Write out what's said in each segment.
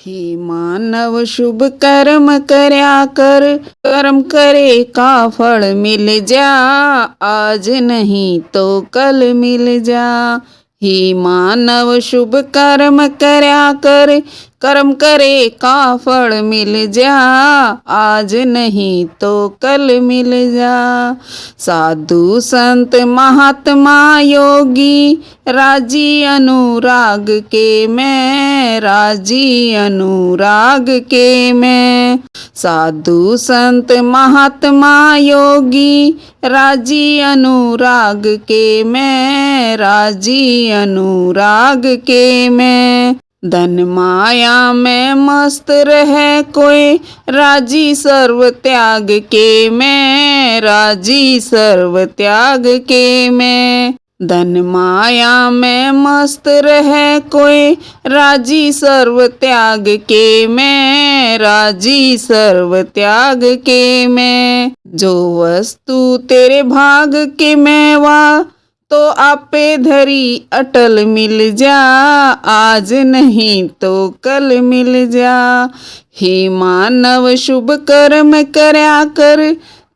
हे मानव शुभ कर्म कर्या कर, कर्म करे का फल मिल जा, आज नहीं तो कल मिल जा। हे मानव शुभ कर्म कर्या कर, कर्म करे का फल मिल जा, आज नहीं तो कल मिल जा। साधु संत महात्मा योगी, राजी अनुराग के मैं, राजी अनुराग के मैं। साधु संत महात्मा योगी, राजी अनुराग के मैं, राजी अनुराग के मैं। धन माया में मस्त रहे कोई, राजी सर्व त्याग के मैं, राजी सर्व त्याग के मैं। धन माया में मस्त रहे कोई, राजी सर्व त्याग के मैं, राजी सर्व त्याग के मैं। जो वस्तु तेरे भाग के मेवा, तो आपे धरी अटल मिल जा, आज नहीं तो कल मिल जा। हे मानव शुभ कर्म कर्या कर,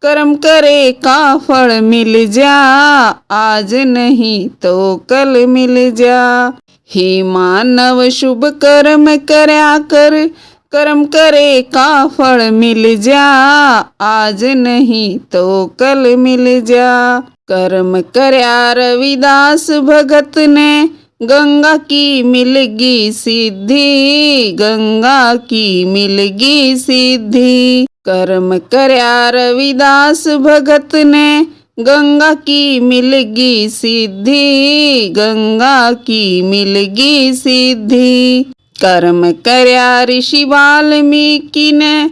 कर्म करे का फल मिल जा, आज नहीं तो कल मिल जा। हे मानव शुभ कर्म कर्या कर, कर्म करे का फल मिल जा, आज नहीं तो कल मिल जा। कर्म कर्या रविदास भगत ने, गंगा की मिलगी सिद्धि, गंगा की मिलगी सिद्धि। कर्म कर्या रविदास भगत ने, गंगा की मिलगी सिद्धि, गंगा की मिलगी सिद्धि। कर्म कर्या ऋषि वाल्मीकि ने,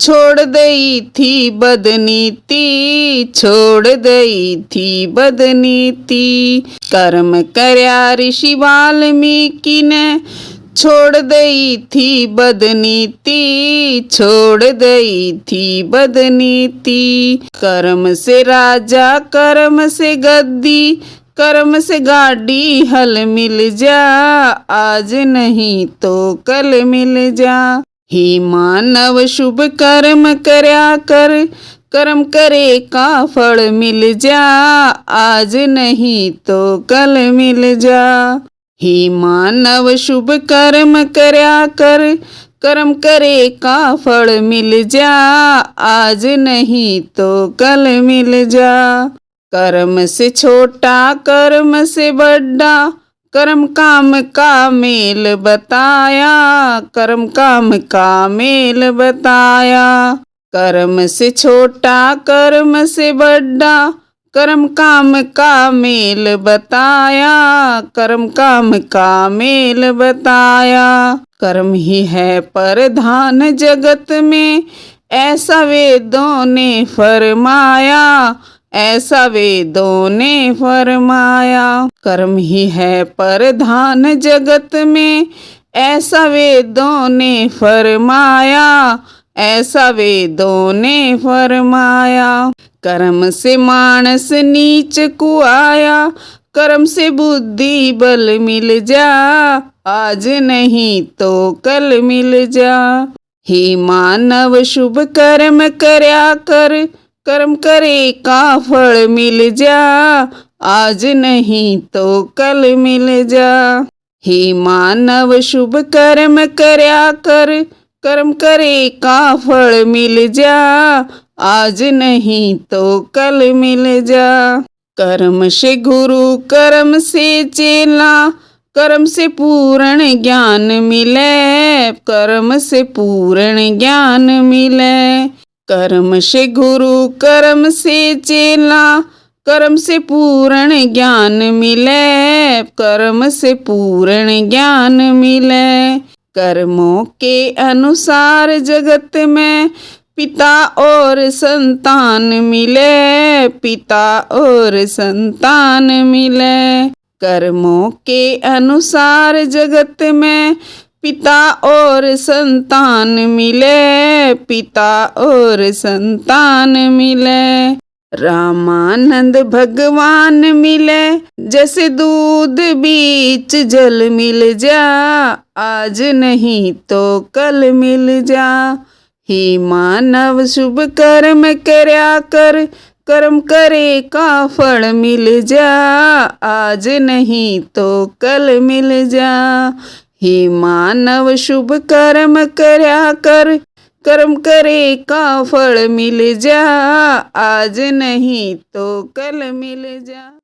छोड़ दई थी बदनीति, छोड़ दई थी बदनीति। कर्म कर्या ऋषि वाल्मीकि ने, छोड़ दई थी बदनीति, छोड़ दई थी बदनीति। कर्म से राजा कर्म से गद्दी, कर्म से गाड़ी हल मिल जा, आज नहीं तो कल मिल जा। हे मानव शुभ कर्म कर्या कर, कर्म करे का फल मिल जा, आज नहीं तो कल मिल जा। हे मानव शुभ कर्म कर्या कर, कर्म करे का फल मिल जा, आज नहीं तो कल मिल जा। कर्म से छोटा कर्म से बड़ा, कर्म काम का मेल बताया, कर्म काम का मेल बताया। कर्म से छोटा कर्म से बड़ा, कर्म काम का मेल बताया, कर्म काम का मेल बताया। कर्म ही है प्रधान जगत में, ऐसा वेदों ने फरमाया, ऐसा वेदों ने फरमाया। कर्म ही है प्रधान जगत में, ऐसा वेदों ने फरमाया, ऐसा वेदों ने फरमाया। कर्म से मानस नीच को आया, कर्म से बुद्धि बल मिल जा, आज नहीं तो कल मिल जा। हे मानव शुभ कर्म कर्या कर, कर्म करे का फल मिल जा, आज नहीं तो कल मिल जा। हे मानव शुभ कर्म कर्या कर, कर्म करे का फल मिल जा, आज नहीं तो कल मिल जा। कर्म से गुरु कर्म से चेला, कर्म से पूर्ण ज्ञान मिले, कर्म से पूर्ण ज्ञान मिले। कर्म से गुरु कर्म से चेला, कर्म से पूर्ण ज्ञान मिले, कर्म से पूर्ण ज्ञान मिले। कर्मों के अनुसार जगत में, पिता और संतान मिले, पिता और संतान मिले। कर्मों के अनुसार जगत में, पिता और संतान मिले, पिता और संतान मिले। रामानंद भगवान मिले, जैसे दूध बीच जल मिल जा, आज नहीं तो कल मिल जा। हे मानव शुभ कर्म करया कर, कर्म करे का फल मिल जा, आज नहीं तो कल मिल जा। हे मानव शुभ कर्म करया कर, कर्म करे का फल मिल जा, आज नहीं तो कल मिल जा।